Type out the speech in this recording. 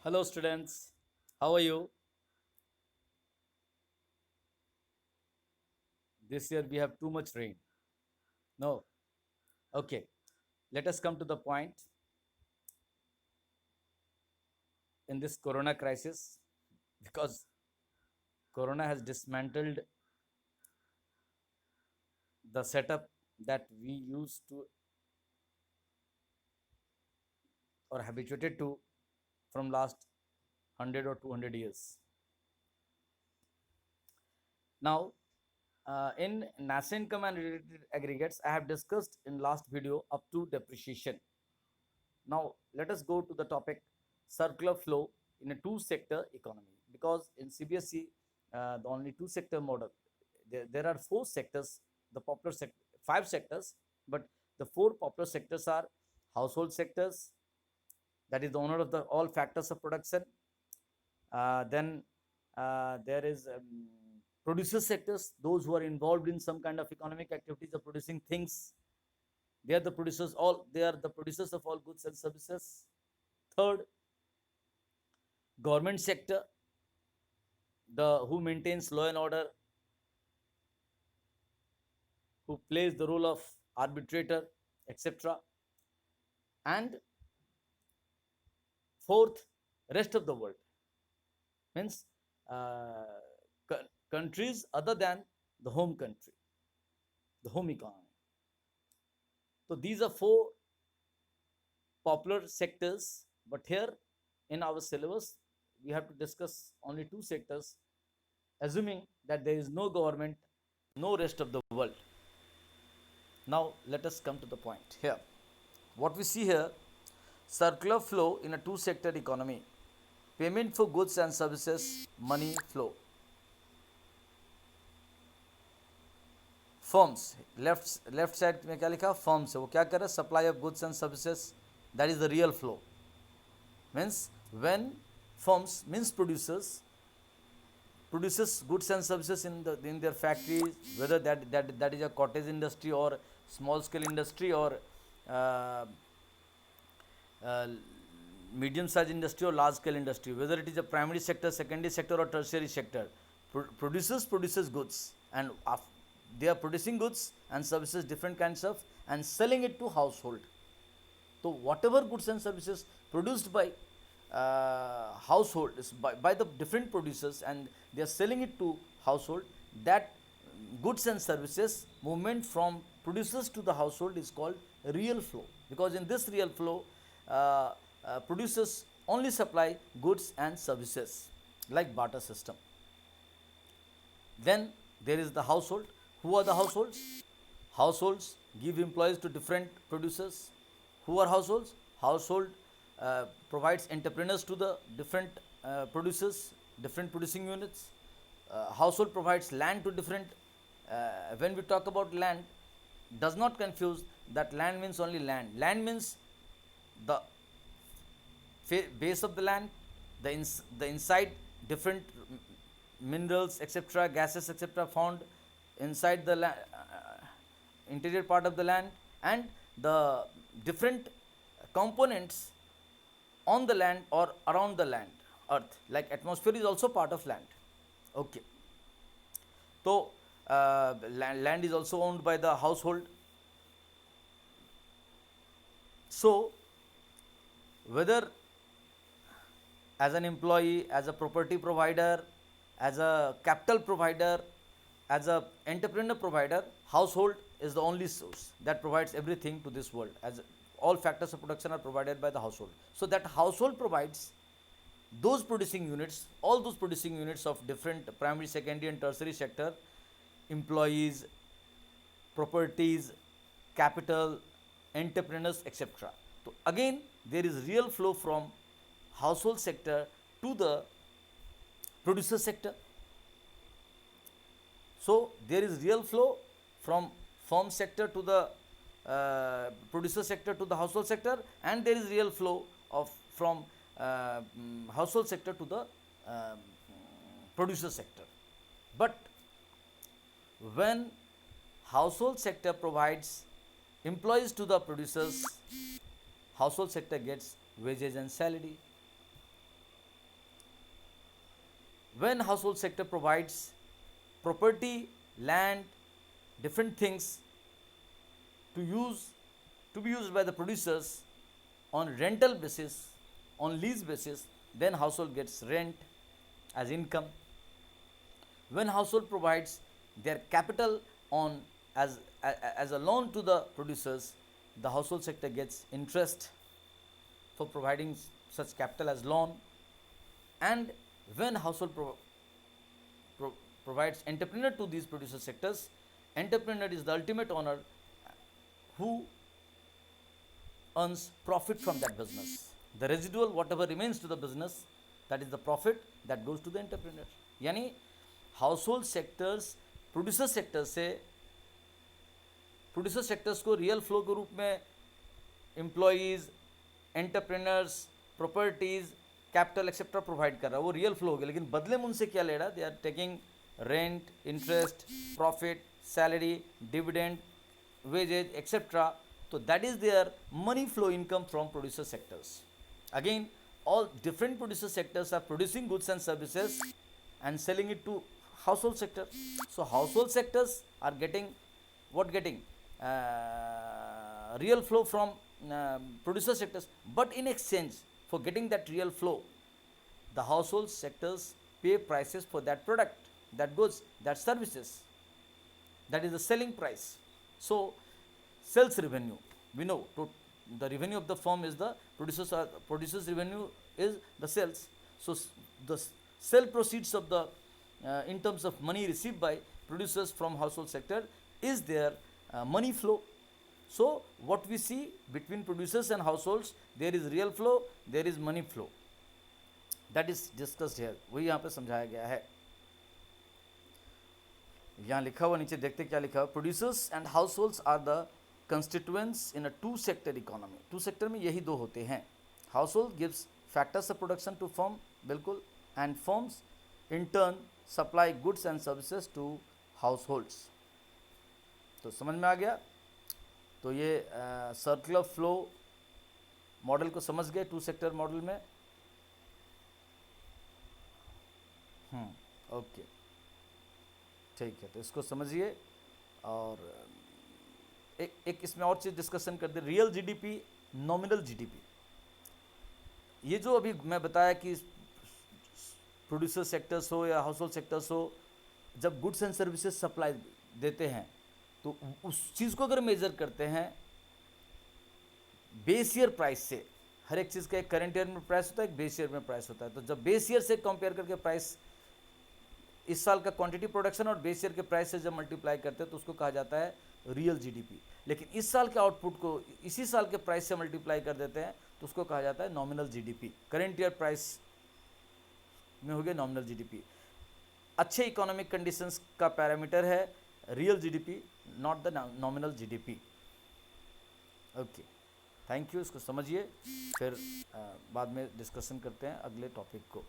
Hello, students. How are you? This year we have too much rain. No. Okay. Let us come to the point in this corona crisis because corona has dismantled the setup that we used to or habituated to from last 100 or 200 years. Now, in national income and related aggregates, I have discussed in last video up to depreciation. Now, let us go to the topic circular flow in a two sector economy because in CBSE, the only two sector model, there are four sectors, the popular sector, five sectors, but the four popular sectors are household sectors, that is the owner of the all factors of production. Then there is producer sectors, those who are involved in some kind of economic activities of producing things. They are the producers of all goods and services. Third, government sector, the who maintains law and order, who plays the role of arbitrator, etc. And fourth, rest of the world, means uh, countries other than the home country, the home economy. So these are four popular sectors, but here in our syllabus we have to discuss only two sectors, assuming that there is no government, no rest of the world. Now let us come to the point here. What we see here, circular flow in a two sector economy, payment for goods and services, money flow. Firms, left side में क्या लिखा, firms है, वो क्या कर रहा है, supply of goods and services, that is the real flow. Means when firms means produces goods and services in their factories, whether that is a cottage industry or small scale industry or uh, uh, medium sized industry or large scale industry, whether it is a primary sector, secondary sector or tertiary sector. Produces goods, and they are producing goods and services, different kinds of, and selling it to household. So whatever goods and services produced by household by the different producers, and they are selling it to household, that goods and services movement from producers to the household is called real flow, because in this real flow producers only supply goods and services like barter system. Then there is the household. Who are the households? Households give employees to different producers. Who are households? Household provides entrepreneurs to the different producers, different producing units. Household provides land to different. When we talk about land, does not confuse that land means only land. Land means the base of the land, the inside different minerals, etc., gases, etc., found inside the interior part of the land, and the different components on the land or around the land, earth, like atmosphere is also part of land. Okay. So land is also owned by the household. So whether as an employee, as a property provider, as a capital provider, as a entrepreneur provider, household is the only source that provides everything to this world, as all factors of production are provided by the household. So that household provides those producing units, all those producing units of different primary, secondary and tertiary sector, employees, properties, capital, entrepreneurs, etc. So again there is real flow from household sector to the producer sector. So there is real flow from firm sector to the producer sector to the household sector, and there is real flow of from household sector to the producer sector. But when household sector provides employees to the producers, household sector gets wages and salary. when household sector provides property, land, different things to be used by the producers on rental basis, on lease basis, then household gets rent as income. When household provides their capital on as a loan to the producers, the household sector gets interest for providing such capital as loan. And when household provides entrepreneur to these producer sectors, entrepreneur is the ultimate owner who earns profit from that business. The residual, whatever remains to the business, that is the profit that goes to the entrepreneur. यानी household sectors producer sectors को real flow के रूप में employees, entrepreneurs, properties, capital etcetera provide कर रहा है, वो real flow हो गया. लेकिन बदले में उनसे क्या ले रहा है? They are taking rent, interest, profit, salary, dividend, wages etcetera. तो that is their money flow income from producer sectors. Again all different producer sectors are producing goods and services and selling it to household sector. So household sectors are getting real flow from producer sectors, but in exchange for getting that real flow, the household sectors pay prices for that product, that goods, that services. That is the selling price. So sales revenue, we know the revenue of the firm is the producers revenue is the sales. So the sale proceeds of the in terms of money received by producers from household sector is their money flow. So what we see between producers and households, there is real flow, there is money flow. That is discussed here. वही यहाँ पे समझाया गया है. यहाँ लिखा हुआ नीचे देखते क्या लिखा हुआ. Producers and households are the constituents in a two sector economy. two sector में यही दो होते हैं. Household gives factors of production to firm, बिल्कुल, and firms in turn supply goods and services to households. तो समझ में आ गया. तो ये सर्कुलर फ्लो मॉडल को समझ गए टू सेक्टर मॉडल में. ओके, ठीक है. तो इसको समझिए. और एक इसमें और चीज़ डिस्कशन कर दे. Real GDP, nominal GDP. ये जो अभी मैं बताया कि प्रोड्यूसर सेक्टर्स हो या हाउस होल्ड सेक्टर्स हो, जब गुड्स एंड सर्विसेज सप्लाई देते हैं तो उस चीज़ को अगर मेजर करते हैं बेस ईयर प्राइस से, हर एक चीज़ का एक करंट ईयर में प्राइस होता है, एक बेस ईयर में प्राइस होता है. तो जब बेस ईयर से कंपेयर करके प्राइस, इस साल का क्वांटिटी प्रोडक्शन और बेस ईयर के प्राइस से जब मल्टीप्लाई करते हैं तो उसको कहा जाता है रियल जीडीपी. लेकिन इस साल के आउटपुट को इसी साल के प्राइस से मल्टीप्लाई कर देते हैं तो उसको कहा जाता है nominal GDP. Current year price में हो गया नॉमिनल जीडीपी. अच्छे इकोनॉमिक कंडीशंस का पैरामीटर है real GDP, not the nominal GDP. Okay, thank you. इसको समझिए, फिर बाद में डिस्कशन करते हैं अगले टॉपिक को.